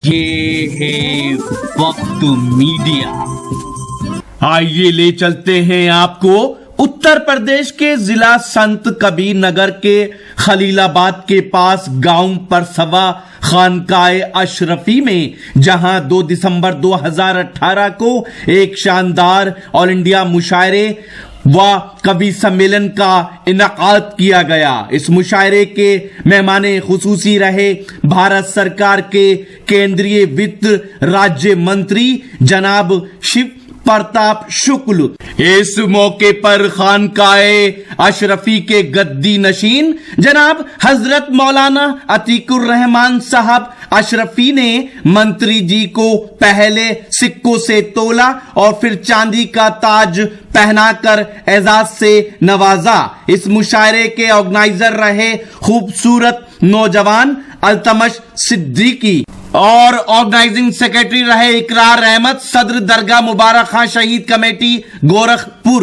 ये है वक्त मीडिया। आइए ले चलते हैं आपको उत्तर प्रदेश के जिला संत कबीर नगर के खलीलाबाद के पास गांव परसवा खानकाए अशरफी में, जहां 2 दिसंबर 2018 को एक शानदार ऑल इंडिया मुशायरे व कवि सम्मेलन का इनकाद किया गया। इस मुशायरे के मेहमाने खुसूसी रहे भारत सरकार के केंद्रीय वित्त राज्य मंत्री जनाब शिव प्रताप शुक्ल। इस मौके पर खानकाए अशरफी के गद्दी नशीन जनाब हजरत मौलाना अतीकुर रहमान साहब अशरफी ने मंत्री जी को पहले सिक्कों से तोला और फिर चांदी का ताज पहनाकर एजाज से नवाजा। इस मुशायरे के ऑर्गेनाइजर रहे खूबसूरत नौजवान अल्तमश सिद्दीकी और ऑर्गेनाइजिंग सेक्रेटरी रहे इकरार अहमद, सदर दरगाह मुबारक खां शहीद कमेटी गोरखपुर।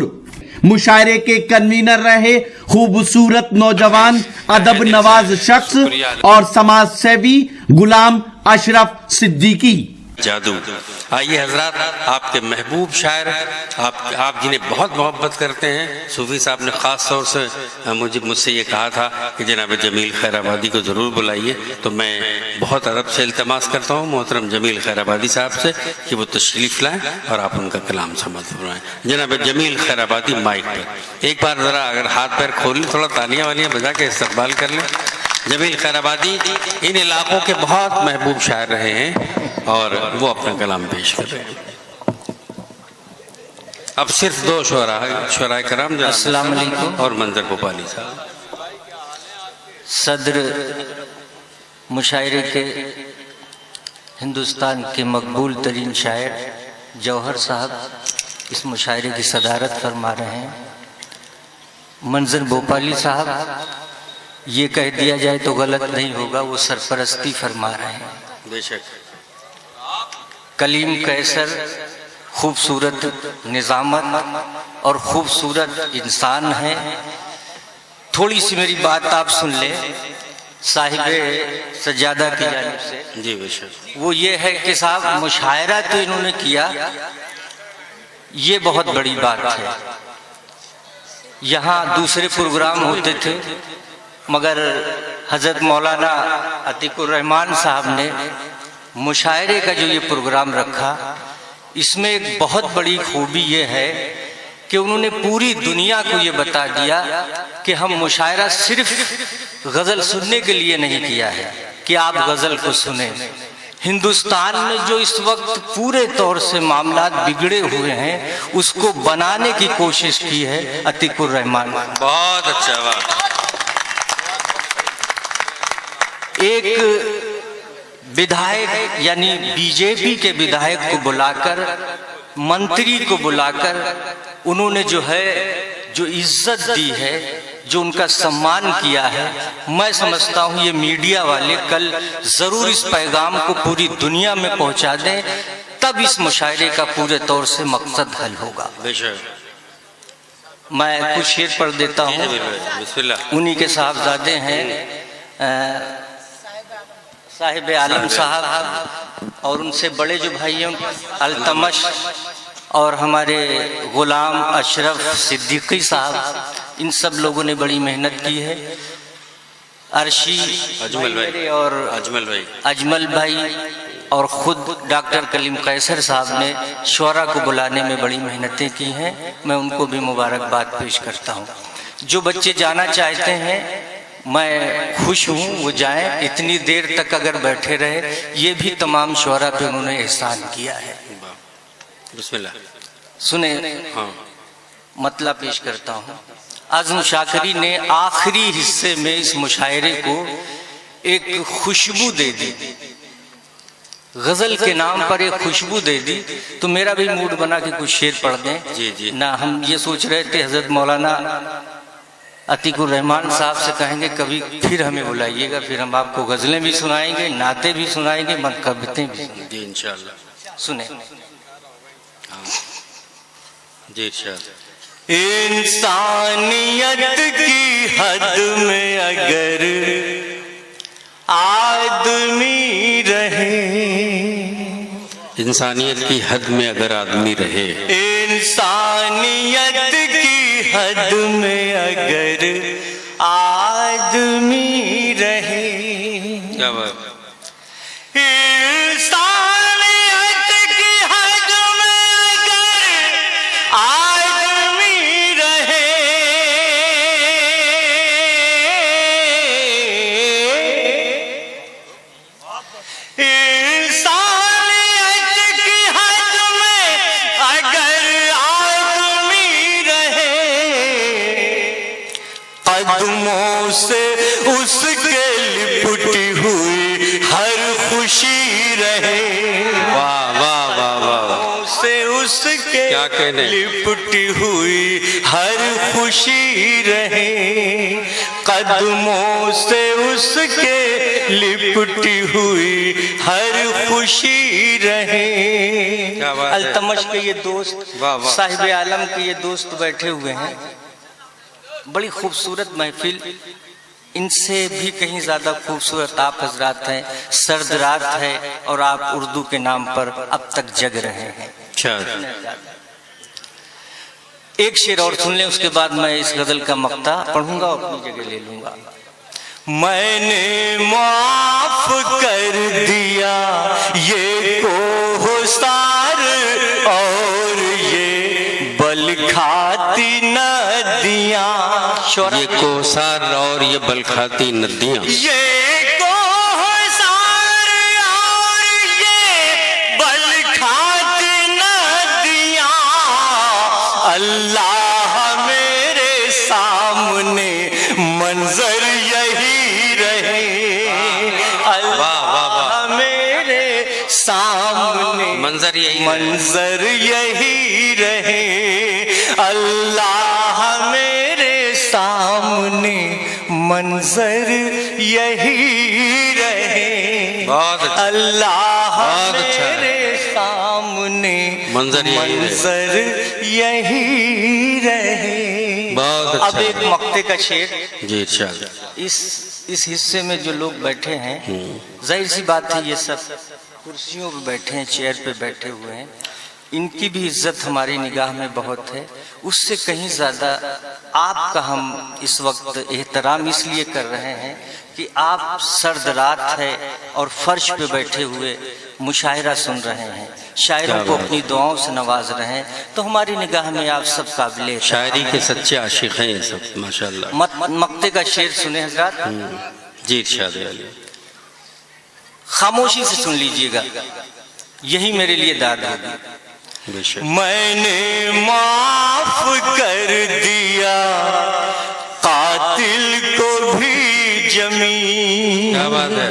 मुशायरे के कन्वीनर रहे खूबसूरत नौजवान अदब नवाज शख्स और समाज सेवी गुलाम अशरफ सिद्दीकी। जादू। आइए हजरात, आपके महबूब शायर, आप जिन्हें बहुत मोहब्बत करते हैं, सूफी साहब ने ख़ास तौर से मुझसे ये कहा था कि जनाब जमील खैराबादी को ज़रूर बुलाइए, तो मैं बहुत अदब से इल्तमास करता हूँ मोहतरम जमील खैराबादी साहब से कि वो तशरीफ़ लाएँ और आप उनका कलाम समझ फरमाएँ। जनाब जमील खैराबादी माइक पर एक बार ज़रा अगर हाथ पैर खोल लें, थोड़ा तालियाँ वालियाँ बजा के इस्तकबाल कर लें। जमील खैराबादी इन इलाकों के बहुत महबूब शायर रहे हैं और वो अपना कलाम पेश कर रहे हैं। अब सिर्फ 2 शुअरा कराम अस्सलाम वालेकुम और मंजर भोपाली साहब। सदर मुशायरे के हिंदुस्तान के मकबूल तरीन शायर जौहर साहब इस मुशायरे की सदारत फरमा रहे हैं। मंजर भोपाली साहब, ये कह दिया जाए तो गलत नहीं होगा, वो सरपरस्ती फरमा रहे हैं। बेशक। कलीम कैसर खूबसूरत निज़ामत और खूबसूरत इंसान है। थोड़ी सी मेरी बात आप सुन लें साहिबे सज्जादा की जानिब से। जी बेशक। वो ये है कि साहब मुशायरा तो इन्होंने किया, ये बहुत बड़ी बात है। यहाँ दूसरे प्रोग्राम होते थे मगर हजरत मौलाना अतीकुर रहमान साहब ने मुशायरे का जो ये प्रोग्राम रखा, इसमें एक बहुत बड़ी खूबी ये है कि उन्होंने पूरी दुनिया को ये बता दिया कि हम मुशायरा सिर्फ गज़ल सुनने के लिए नहीं किया है कि आप गज़ल को सुने। हिंदुस्तान में जो इस वक्त पूरे तौर से मामलात बिगड़े हुए हैं, उसको बनाने की कोशिश की है अतीकुर रहमान। बहुत अच्छा। वाह। एक विधायक यानी बीजेपी के विधायक को बुलाकर, मंत्री को बुलाकर उन्होंने जो इज्जत दी है, जो उनका सम्मान किया है, मैं समझता हूँ ये मीडिया वाले कल जरूर इस पैगाम को पूरी दुनिया में पहुंचा दें, तब इस मुशायरे का पूरे तौर से मकसद हल होगा। मैं कुछ शेर पढ़ देता हूँ। उन्हीं के साहबजादे हैं साहिब आलम साहब और उनसे बड़े जो भाई हैं अल्तमश और हमारे गुलाम अशरफ सिद्दीकी साहब। इन सब लोगों ने बड़ी मेहनत की है। अर्शी अजमल भाई और अजमल भाई और ख़ुद डॉक्टर कलीम कैसर साहब ने शुअरा को बुलाने में बड़ी मेहनतें की हैं। मैं उनको भी मुबारकबाद पेश करता हूँ। जो बच्चे जाना चाहते हैं मैं खुश हूँ वो जाएं, इतनी देर तक अगर बैठे रहे, ये भी तमाम शुअरा पे उन्होंने एहसान किया है। बिस्मिल्लाह। सुने। हाँ। मतलब पेश करता हूँ। आज़म शाकरी ने आखिरी हिस्से में इस मुशायरे को एक खुशबू दे दी, गजल के नाम पर एक खुशबू दे दी, तो मेरा भी मूड बना कि कुछ शेर पढ़ दें। जी जी। ना हम ये सोच रहे थे हजरत मौलाना अतीकुर रहमान साहब से कहेंगे कभी फिर हमें बुलाइएगा, फिर हम आपको गजलें भी सुनाएंगे, नाते भी सुनाएंगे, मनकबतें भी जी इंशाअल्लाह। सुने। जी इंशाअल्लाह। इंसानियत की हद में अगर आदमी रहे इंसानियत की हद में अगर आदमी रहे, इंसानियत की हद में अगर आदमी रहे, क्या बात, इंसानियत की हद में अगर आदमी रहे, कदमों से उसके लिपटी हुई हर खुशी रहे। वाह वाह वाह वाह, कदमों से उसके क्या कहने, लिपटी हुई हर खुशी रहे, कदमों से उसके लिपटी हुई हर खुशी रहे। क्या बात है। अल्तमश के ये दोस्त, वाह वाह, साहिब आलम के ये दोस्त बैठे हुए हैं, बड़ी खूबसूरत महफिल, इनसे भी कहीं ज्यादा खूबसूरत आप हजरात हैं। सर्द रात है और आप उर्दू के नाम पर अब तक जग रहे हैं। अच्छा, एक शेर और सुन लें, उसके बाद मैं इस गजल का मक्ता पढ़ूंगा और अपनी जगह ले लूंगा। मैंने माफ कर दिया ये कोहसार और ये बल खाती नदियां, ये कोसार और ये बलखाती नदियां, ये कोहसार और ये बलखाती नदियां, अल्लाह मेरे सामने मंजर यही रहे, अल्लाह मेरे सामने मंजर यही, मंजर यही रहे, अल्लाह मेरे सामने मंजर यही रहे। बहुत अच्छा, अल्लाह बहुत अच्छा है। मेरे सामने मंजर यही रहे। बहुत अच्छा। अब एक मक्ते का शेर। जी अच्छा, इस हिस्से में जो लोग बैठे हैं, जाहिर सी बात है ये सब कुर्सियों पे बैठे हैं, चेयर पे बैठे हुए हैं, इनकी भी इज्जत हमारी निगाह में बहुत है। उससे कहीं ज्यादा आपका हम इस वक्त एहतराम इसलिए कर रहे हैं कि आप सर्द रात है और फर्श पे बैठे हुए मुशायरा सुन रहे हैं, शायरों को अपनी दुआओं से नवाज रहे हैं, तो हमारी निगाह में आप सब काबिल शायरी के सच्चे आशिक हैं ये सब, माशाल्लाह। मक्ते का शेर सुने हजरात। जी इरशाद अली, खामोशी से सुन लीजिएगा, यही मेरे लिए दाद होगी। मैंने माफ कर दिया कातिल को भी जमीन, क्या बात है,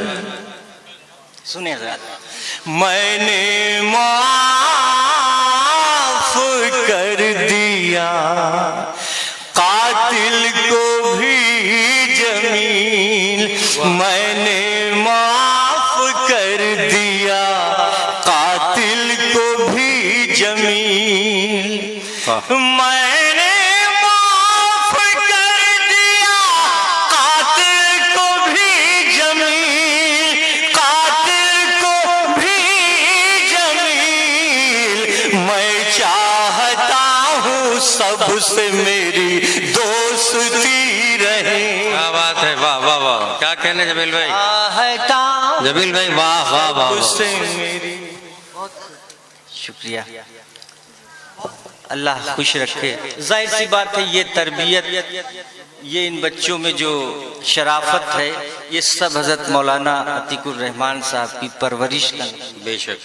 सुनिए जरा। मैंने माफ कर दिया कातिल को भी जमीन, मैंने माफ कर दिया कातिल को भी जमीन, मैंने माफ कर दिया कातिल को भी जमीन, कातिल को भी जमीन, मैं चाहता हूँ सबसे मेरी दोस्ती रहे। क्या बात है, वाह वाह वाह, क्या कहने जमील भाई, जमील भाई वाह वाह वाह, मेरी शुक्रिया, अल्लाह खुश रखे। जाहिर सी बात है ये तरबियत, ये इन बच्चों में जो शराफत है, ये सब हजरत मौलाना अतीकुर रहमान साहब की परवरिश का, बेशक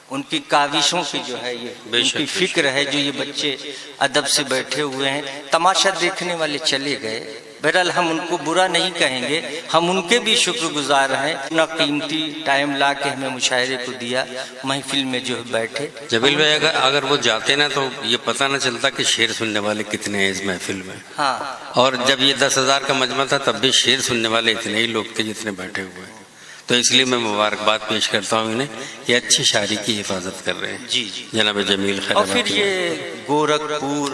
उनकी काविशों की जो है ये उनकी फिक्र है, जो ये बच्चे अदब से बैठे हुए हैं। तमाशा देखने वाले चले गए, बहरहाल हम उनको बुरा नहीं कहेंगे, हम उनके भी शुक्रगुजार हैं, अपना कीमती टाइम ला के हमें मुशायरे को दिया, महफिल में जो बैठे। जमील भाई अगर वो जाते ना तो ये पता ना चलता कि शेर सुनने वाले कितने हैं इस महफिल में। हाँ, और जब ये 10,000 का मजमा था तब भी शेर सुनने वाले इतने ही लोग थे जितने बैठे हुए हैं, तो इसलिए मैं मुबारकबाद पेश करता हूँ इन्हें, ये अच्छी शायरी की हिफाजत कर रहे हैं। जी जी, जनाब जमील खैर। और फिर ये गोरखपुर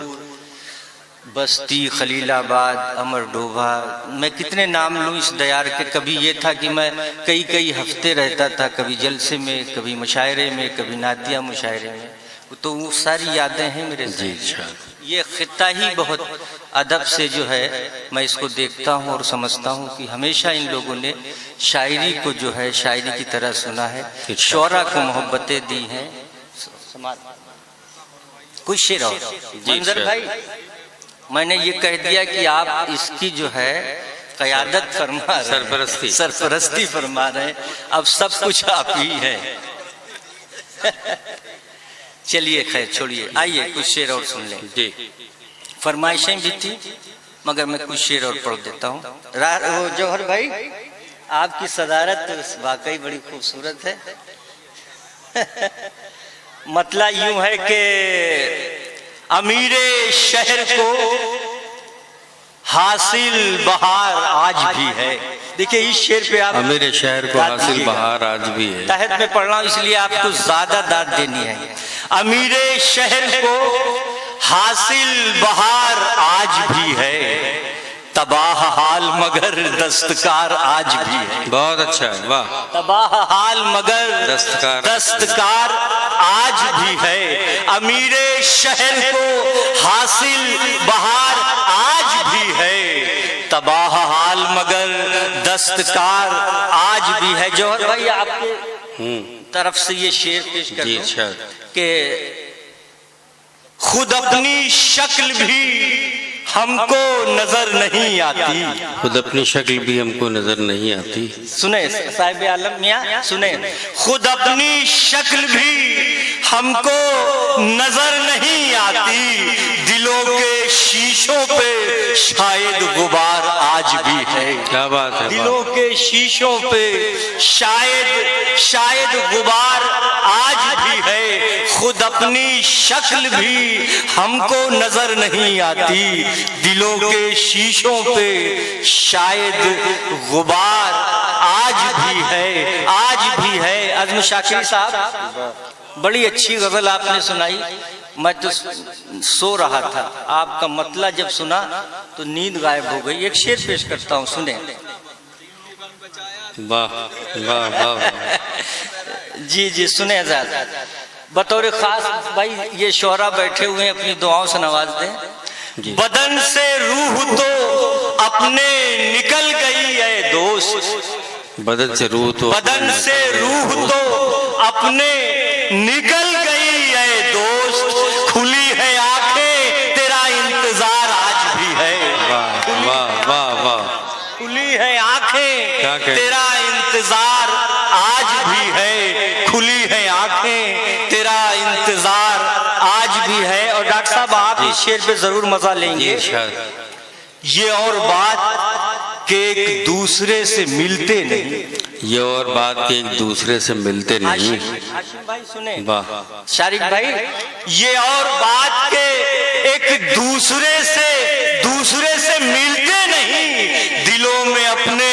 बस्ती, खलीलाबाद, अमरडोभा, मैं कितने नाम लूँ इस दयार के। कभी ये था कि मैं कई हफ्ते रहता था, कभी जलसे में, कभी मुशायरे में, कभी नातिया मुशायरे में। तो वो सारी यादें हैं मेरे साथ। ये खित्ता ही बहुत अदब से जो है मैं इसको देखता हूँ और समझता हूँ कि हमेशा इन लोगों ने शायरी को जो है शायरी की तरह सुना है, शौरा को मोहब्बतें दी हैं। कुछ शेर और मंजर भाई, मैंने ये कह दिया कि आप इसकी जो है क़यादत फरमा रहे, सरपरस्ती फरमा रहे हैं, अब सब कुछ आप ही है। चलिए खैर छोड़िए, आइए कुछ शेर और सुन लें जी। फरमाइशें भी थी मगर मैं कुछ शेर और पढ़ देता हूँ। वो जौहर भाई, आपकी सदारत वाकई बड़ी खूबसूरत है। मतलब यूं है कि अमीरे शहर को हासिल बहार आज भी है। देखिए इस शेर पे आप, अमीरे शहर को हासिल बहार आज भी है। तहत में पढ़ रहा हूं इसलिए आपको ज्यादा दाद देनी है। अमीरे शहर को हासिल बहार आज भी है, तबाह हाल मगर दस्तकार आज भी है। बहुत अच्छा है, वाह। तबाह हाल मगर दस्तकार आज भी है, अमीरे शहर को हासिल बहार आज भी है, तबाह हाल मगर दस्तकार आज भी है। जौहर भाई आपके तरफ से ये शेर पेश कर दूं कि खुद अपनी शक्ल भी हमको नजर नहीं आती, खुद अपनी शक्ल भी हमको नजर नहीं आती। सुने साहिब आलम मियां, सुने, खुद अपनी शक्ल भी हमको नजर नहीं आती, दिलों के शीशों पे शायद गुबार आज भी है। क्या बात है, दिलों के शीशों पे शायद गुबार आज भी है, खुद अपनी शक्ल भी हमको नजर नहीं आती, दिलों के शीशों पे शायद गुबार आज भी है, आज भी है। अज़्म शाकिर साहब, बड़ी अच्छी गजल आपने सुनाई। मैं तो सो रहा था, आपका मतला जब सुना तो नींद गायब हो गई। एक शेर पेश करता हूँ, सुने। वाह वाह वाह। जी जी सुने आजाद। बतौर खास भाई ये शोहरा बैठे हुए हैं, अपनी दुआओं से नवाज दें। बदन से रूह तो अपने निकल गई है दोस्त, बदन से रूह तो अपने निकल गई है दोस्त, खुली है आंखें तेरा इंतजार आज भी है। वाह वाह वाह वाह। खुली है आंखें तेरा इंतजार आज भी है, खुली है आंखें तेरा इंतजार आज भी है। और डॉक्टर साहब आप इस शेर पे जरूर मजा लेंगे। ये और बात के एक दूसरे से मिलते नहीं, ये और बात के एक दूसरे से मिलते नहीं। हाशिम भाई सुने, वाह। शारिक भाई, ये और बात के एक दूसरे से मिलते नहीं, दिलों में अपने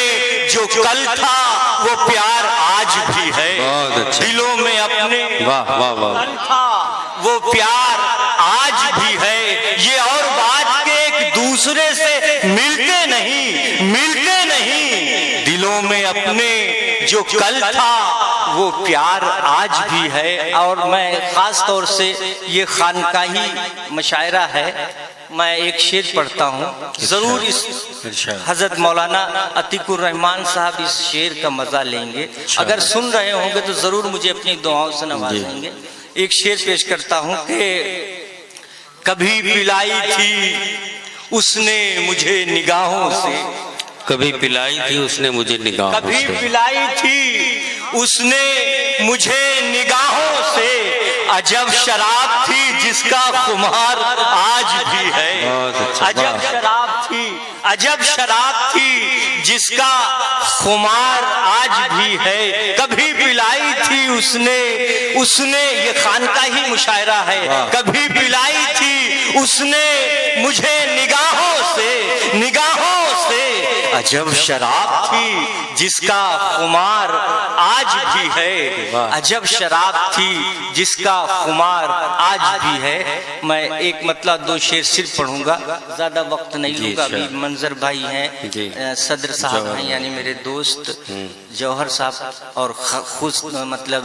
जो कल था वो प्यार आज भी है। बहुत अच्छा। दिलों में अपने वाह वाह वाह कल था वो प्यार आज भी है। ये और बात के एक दूसरे से मिलते नहीं, दिलों में अपने जो कल था वो प्यार आज भी है। और मैं खास तौर से ये खानकाही मशायरा है, मैं एक शेर पढ़ता हूँ, जरूर इस हजरत मौलाना अतीकुर रहमान साहब इस शेर का मजा लेंगे। अगर सुन रहे होंगे तो जरूर मुझे अपनी दुआओं से नवाजेंगे। एक शेर पेश करता हूँ कि कभी पिलाई थी उसने मुझे निगाहों से, कभी पिलाई थी उसने मुझे निगाहों से, कभी पिलाई थी उसने मुझे निगाहों से, अजब शराब थी जिसका खुमार आज भी है। अजब शराब थी जिसका खुमार आज भी है। कभी पिलाई थी उसने ये खानकाही मुशायरा है, कभी पिलाई थी उसने मुझे निगाहों से, अजब शराब थी जिसका खुमार आज भी है, अजब शराब थी जिसका खुमार आज भी है। मैं एक मतलब दो शेर सिर्फ पढ़ूंगा, ज्यादा वक्त नहीं लूंगा। अभी मंजर भाई हैं, सदर साहब हैं यानी मेरे दोस्त जौहर साहब, और खुश मतलब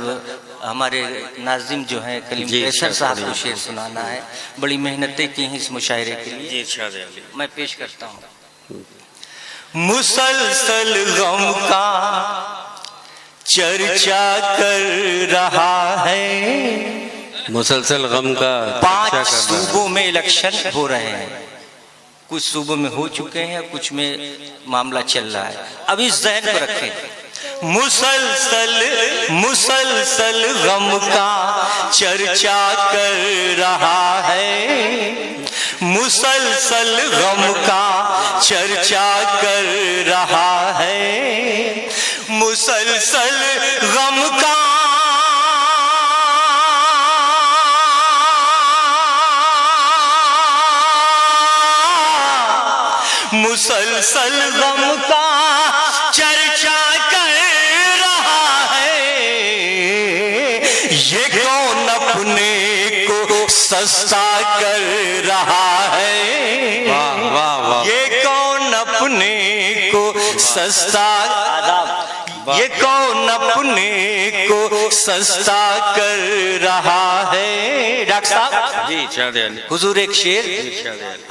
हमारे नाजिम जो हैं कलीम कैसर साहब को शेर सुनाना है। बड़ी मेहनतें की हैं इस मुशायरे के लिए, मैं पेश करता हूँ। मुसलसल गम का चर्चा कर रहा है, मुसलसल गम का 5 सूबों में इलेक्शन हो रहे हैं, कुछ सूबों में हो चुके हैं, कुछ में मामला चल रहा है। अब इस जहन को रखें, मुसलसल गम का चर्चा कर रहा है, मुसलसल गम का चर्चा कर रहा है, मुसलसल गम का मुसलसल गम का चर्चा कर रहा है। ये कौन अपने को सस्ता कर रहा है, वाह वाह वाह, ये कौन अपने को सस्ता, ये कौन अपने को सस्ता कर रहा है। डॉक्टर साहब जी, हुजूर एक शेर,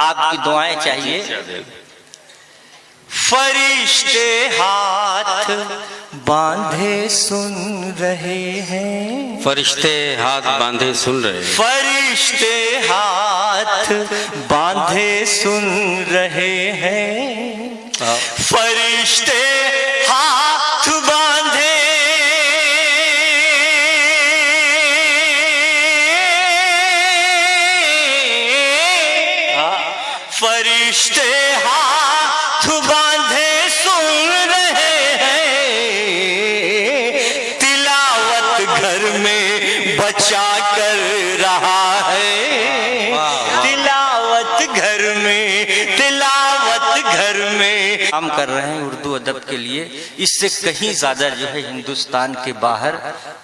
आपकी दुआएं चाहिए। फरिश्ते हाथ बांधे सुन रहे हैं, फरिश्ते हाथ बांधे सुन रहे हैं, फरिश्ते हाथ बांधे सुन रहे हैं, फरिश्ते हाथ बांधे फरिश्ते हाथ बांधे सुन रहे हैं, तिलावत घर में बचा कर रहा है, तिलावत घर में, तिलावत घर में काम कर रहे हैं उर्दू अदब के लिए। इससे कहीं ज्यादा जो है हिंदुस्तान के बाहर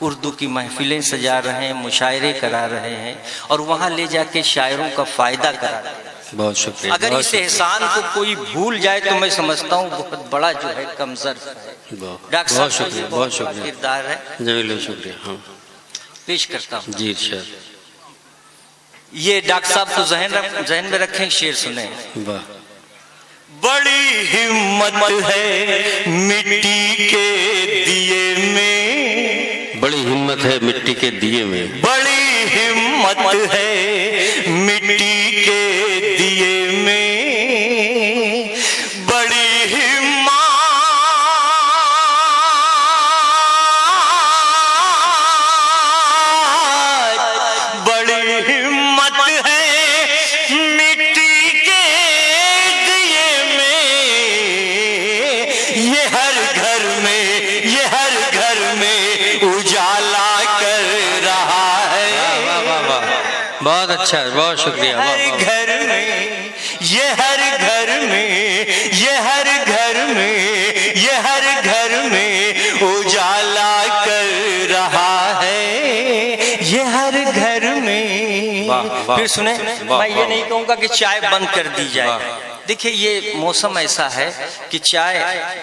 उर्दू की महफिलें सजा रहे हैं, मुशायरे करा रहे हैं और वहां ले जाके शायरों का फायदा करा रहे हैं। बहुत शुक्रिया। अगर इस एहसान को कोई भूल जाए तो मैं समझता हूँ बहुत बड़ा जो है कमजोर है। डॉक्टर साहब शुक्रिया, बहुत शुक्रिया, किरदार है, जमील शुक्रिया। हाँ पेश करता हूँ जी सर। ये डॉक्टर साहब को जहन में रखें, शेर सुने। वाह, बड़ी हिम्मत है मिट्टी के दिए में, बड़ी हिम्मत है मिट्टी के दिए में, बड़ी हिम्मत है मिट्टी के दिए में, बड़ी हिम्मत, बड़ी हिम्मत है मिट्टी के दिए में, ये हर घर में, ये हर घर में उजाला कर रहा है। वाह वाह वाह, बहुत अच्छा, बहुत शुक्रिया। हर घर में, ये हर घर में, ये हर घर में, ये हर घर में उजाला कर रहा है, ये हर घर में। फिर सुने, मैं ये नहीं कहूँगा कि चाय बंद कर दी जाए। देखिए ये मौसम ऐसा है कि चाय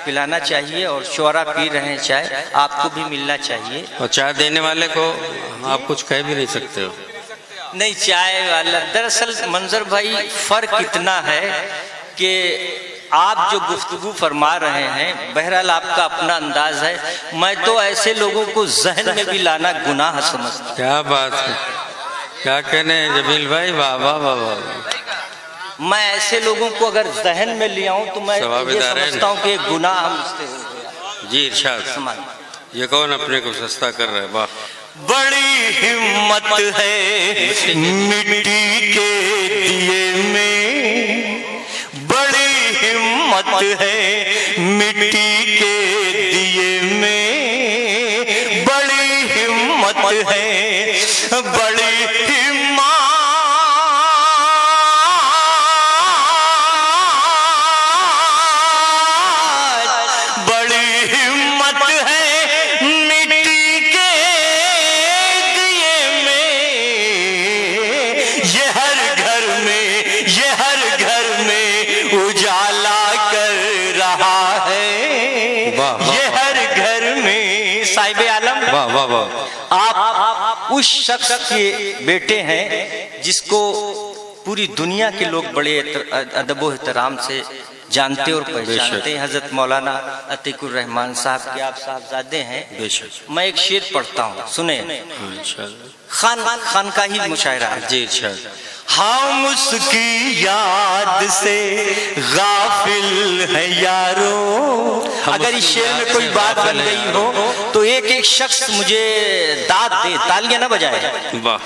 पिलाना चाहिए और शोरा पी रहे हैं चाय, आपको भी मिलना चाहिए। और चाय देने वाले को आप कुछ कह भी नहीं सकते हो। नहीं, चाय वाला दरअसल मंजर भाई फर्क इतना है कि आप जो गुफ्तगू फरमा रहे हैं, बहरहाल आपका अपना अंदाज है, मैं तो ऐसे लोगों को जहन में भी लाना गुनाह समझता हूं। क्या बात है, क्या कहने हैं जमील भाई, वाह वाह वाह वाह। मैं ऐसे लोगों को अगर जहन में ले आऊं तो मैं ये समझता हूं कि एक गुनाह हमसे हो गया। जी इरशाद, ये कौन अपने को सस्ता कर रहा है। वाह, बड़ी हिम्मत है मिट्टी के दिए में, बड़ी हिम्मत है मिट्टी के दिए में, बड़ी हिम्मत है, बड़ी हिम्मत, वाह वाह। आप उस शख्स के बेटे हैं जिसको पूरी दुनिया के लोग बड़े अदब एहतराम से जानते और पहचानते हैं। हजरत मौलाना अतीकुर रहमान साहब के आप साहबजादे हैं। बेशक। मैं एक शेर पढ़ता हूँ, सुने। खान का ही मुशायरा है जी। अच्छा। हम उसकी याद से गाफिल है यारो। अगर इस शेर में कोई बात बन गई हो तो एक एक शख्स मुझे दाद दे, तालियां ना बजाए। वाह।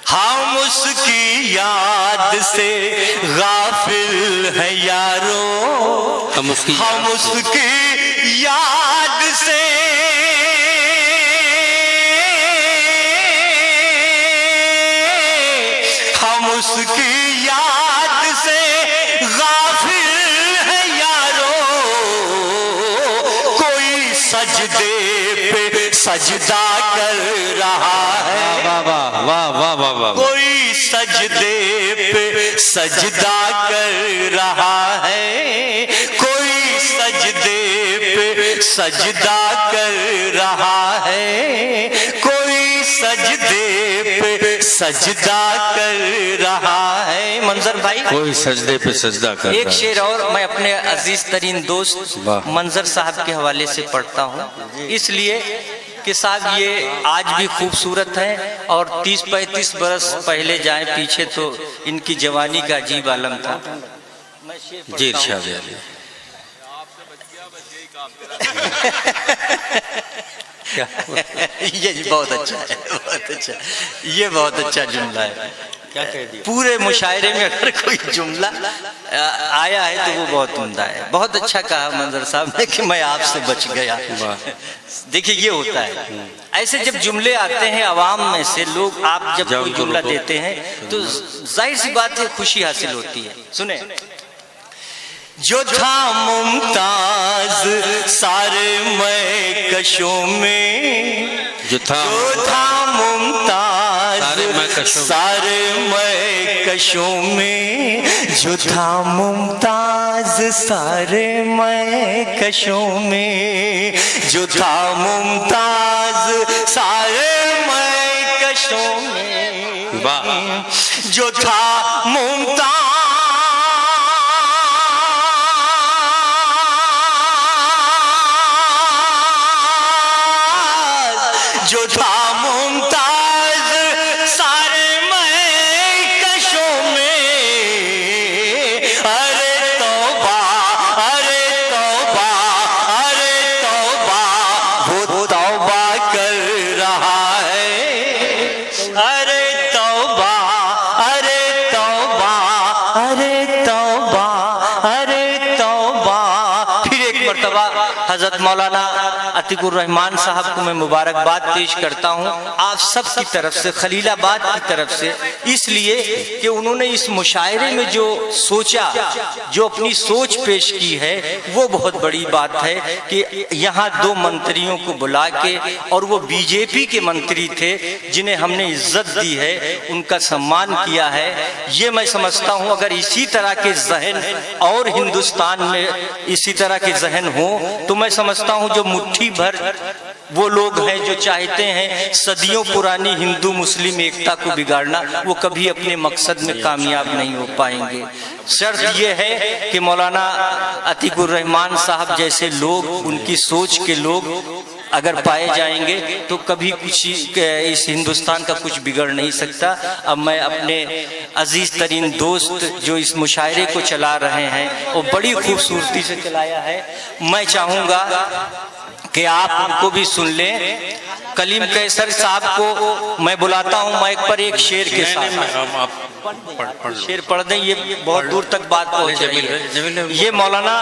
हम उसकी याद से गाफिल है यारो, हम उसकी याद से उसकी याद से गाफिल है यारो। कोई सजदे पे सजदा कर रहा है। वाह वाह वाह वाह वाह वाह। कोई सजदे पे सजदा कर रहा है। कोई सजदे पे सजदा कर रहा है। कोई सजदे पे सजदा कर रहा है। मंजर भाई, कोई सजदे पे सजदा कर। एक शेर और मैं अपने अजीज तरीन दोस्त मंजर साहब के हवाले से पढ़ता हूँ, इसलिए कि साहब ये आज भी खूबसूरत है और 30-35 बरस पहले जाए पीछे तो इनकी जवानी का अजीब आलम था। जी इरशाद अली। ये बहुत अच्छा है, बहुत अच्छा। ये बहुत अच्छा जुमला है। क्या कह दिया? पूरे मुशायरे में अगर कोई जुमला आया है तो वो बहुत उम्दा है। बहुत अच्छा कहा मंजर साहब ने कि मैं आपसे बच गया। देखिए ये होता है, ऐसे जब जुमले आते हैं आवाम में से, लोग आप जब कोई जुमला देते हैं तो जाहिर सी बात है खुशी हासिल होती है। सुने। जो था मुमताज सारे महकशों में, जो था मुमताज सारे महकशों में, जो था मुमताज सारे महकशों में, जो था मुमताज सारे महकशों में, जो था मुमताज जो था मुमताज सारे महकशों में। अरे तौबा, अरे तौबा, अरे तौबा, वो तौबा कर रहा है। अरे तौबा, अरे तौबा, अरे तौबा, अरे तौबा। फिर एक मर्तबा हजरत मौलाना अतीकुर रहमान साहब को मैं मुबारकबाद पेश करता हूँ आप सब की तरफ से, खलीलाबाद की तरफ से, इसलिए कि उन्होंने इस मुशायरे में जो सोचा, जो अपनी सोच पेश की है, वो बहुत बड़ी बात है कि यहाँ 2 मंत्रियों को बुला के, और वो बीजेपी के मंत्री थे जिन्हें हमने इज्जत दी है, उनका सम्मान किया है। ये मैं समझता हूँ अगर इसी तरह के जहन और हिंदुस्तान में इसी तरह के जहन हो तो मैं समझता हूँ जो मुट्ठी भर वो लोग हैं जो चाहते हैं सदियों पुरानी हिंदू मुस्लिम एकता को बिगाड़ना, वो कभी अपने मकसद में कामयाब नहीं हो पाएंगे। शर्त ये है कि मौलाना अतीकुर रहमान साहब जैसे लोग, उनकी सोच के लोग अगर पाए जाएंगे तो कभी कुछ इस हिंदुस्तान का कुछ बिगड़ नहीं सकता। अब मैं अपने अजीज तरीन दोस्त जो इस मुशायरे को चला रहे हैं वो बड़ी खूबसूरती से चलाया है, मैं चाहूँगा कि आप उनको भी सुन लें। कलीम कैसर साहब को मैं बुलाता हूँ माइक पर एक शेर के साथ। शेर पढ़ दें, ये बहुत दूर तक बात पहुँच रही है। ये मौलाना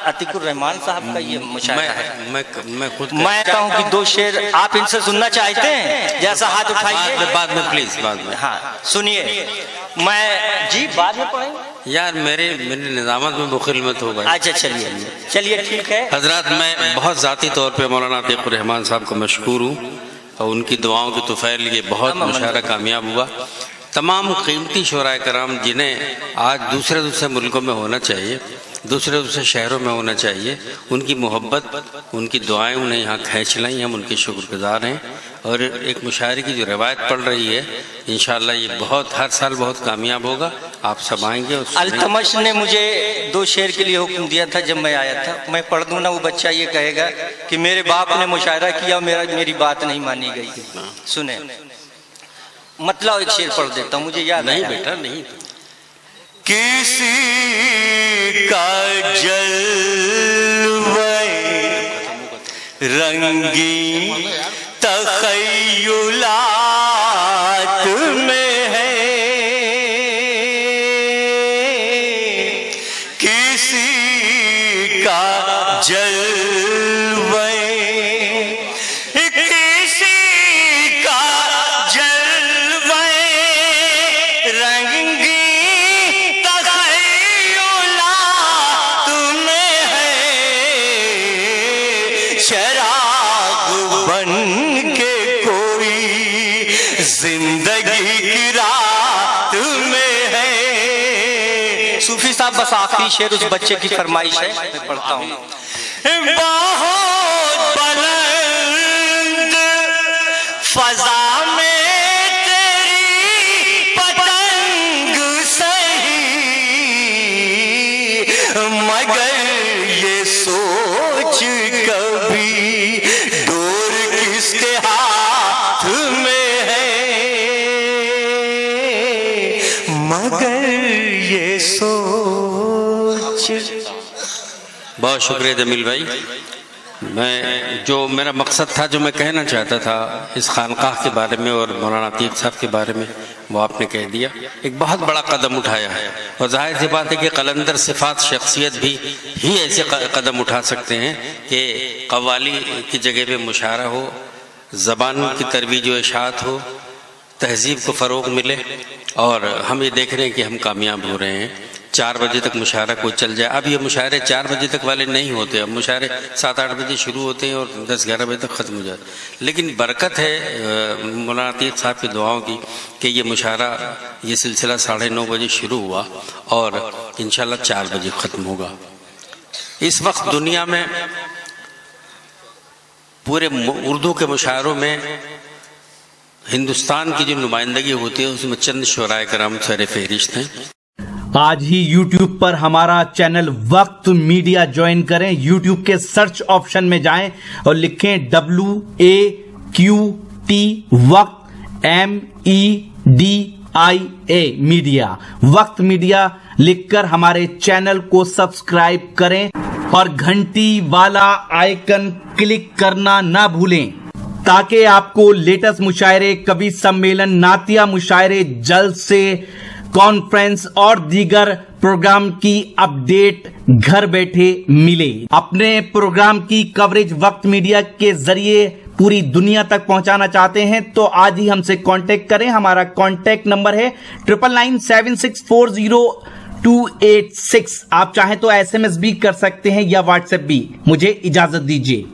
अतीकुर रहमान साहब का ये मुशायरा है। मैं कहता हूँ कि 2 शेर आप इनसे सुनना चाहते हैं, जैसा हाथ उठाइए। बाद में प्लीज, बाद में। हाँ सुनिए, मैं जी बाद में पढ़ेंगे यार, मेरे निजामत में बुखिल मत हो भाई। अच्छा चलिए चलिए ठीक है। हजरत मैं बहुत ज़ाती तौर पे मौलाना अतीकुर रहमान साहब को मशकूर हूँ और उनकी दुआओं की तुफैल ये बहुत मुशायरा कामयाब हुआ। तमाम कीमती शुराए कराम जिन्हें आज दूसरे मुल्कों में होना चाहिए, दूसरे शहरों में होना चाहिए, उनकी मोहब्बत, उनकी दुआएं उन्हें यहाँ खींच लाई, हम उनके शुक्रगुजार हैं। और एक मुशायरे की जो रवायत पड़ रही है, इंशाअल्लाह ये हर साल बहुत कामयाब होगा। आप सब आएंगे। अल्तमश ने मुझे 2 शेर के लिए हुक्म दिया था जब मैं आया था, मैं पढ़ दूं ना, वो बच्चा ये कहेगा कि मेरे बाप ने मुशायरा किया, मेरी बात नहीं मानी गई। सुने, मतलब एक शेर पढ़ देता हूँ, मुझे याद नहीं बेटा नहीं। किसी का जलवे रंगी तख़य्युलात में है, किसी का जलवे, किसी का जलवे रंगी तख़य्युलात में है, शराब बन के कोई जिंदगी की रात में है। सूफी साहब बस आखिरी शेर उस बच्चे की फरमाइश है, मैं पढ़ता हूँ। बहुत बुलंद फजा में तेरी पतंग सही, मगर ये सोच कभी डोर किसके हाथ में है, मगर ये सोच। बहुत शुक्रिया जमील भाई। जो मेरा मकसद था, जो मैं कहना चाहता था इस खानकाह के बारे में और मौलाना अतीक साहब के बारे में, वो आपने कह दिया। एक बहुत बड़ा कदम उठाया है, और जाहिर सी बात है कि कलंदर सिफात शख्सियत भी ही ऐसे कदम उठा सकते हैं कि कव्वाली की जगह पे मुशायरा हो, ज़बान की तरवीज व इशाअत हो, तहजीब को फ़रोग़ मिले। और हम ये देख रहे हैं कि हम कामयाब हो रहे हैं। 4 बजे तक मुशायरा को चल जाए। अब ये मुशायरे 4 बजे तक वाले नहीं होते, अब मुशायरे 7-8 बजे शुरू होते हैं और 10-11 बजे तक ख़त्म हो जाते। लेकिन बरकत है मौलाना अतीक साहब की दुआओं की कि ये मुशायरा, ये सिलसिला 9:30 बजे शुरू हुआ और इंशाअल्लाह 4 बजे ख़त्म होगा। इस वक्त दुनिया में पूरे उर्दू के मुशायरों में हिंदुस्तान की जो नुमाइंदगी होती है उसमें चंद शुराए कराम सर फहरिस्त हैं। आज ही YouTube पर हमारा चैनल वक्त मीडिया ज्वाइन करें। YouTube के सर्च ऑप्शन में जाएं और लिखें WAQT वक्त MEDIA मीडिया। वक्त मीडिया लिखकर हमारे चैनल को सब्सक्राइब करें और घंटी वाला आइकन क्लिक करना ना भूलें, ताकि आपको लेटेस्ट मुशायरे, कवि सम्मेलन, नातिया मुशायरे, जलसे, कॉन्फ्रेंस और दीगर प्रोग्राम की अपडेट घर बैठे मिले। अपने प्रोग्राम की कवरेज वक्त मीडिया के जरिए पूरी दुनिया तक पहुंचाना चाहते हैं तो आज ही हमसे कांटेक्ट करें। हमारा कांटेक्ट नंबर है 9997640286। आप चाहें तो SMS भी कर सकते हैं या WhatsApp भी। मुझे इजाजत दीजिए।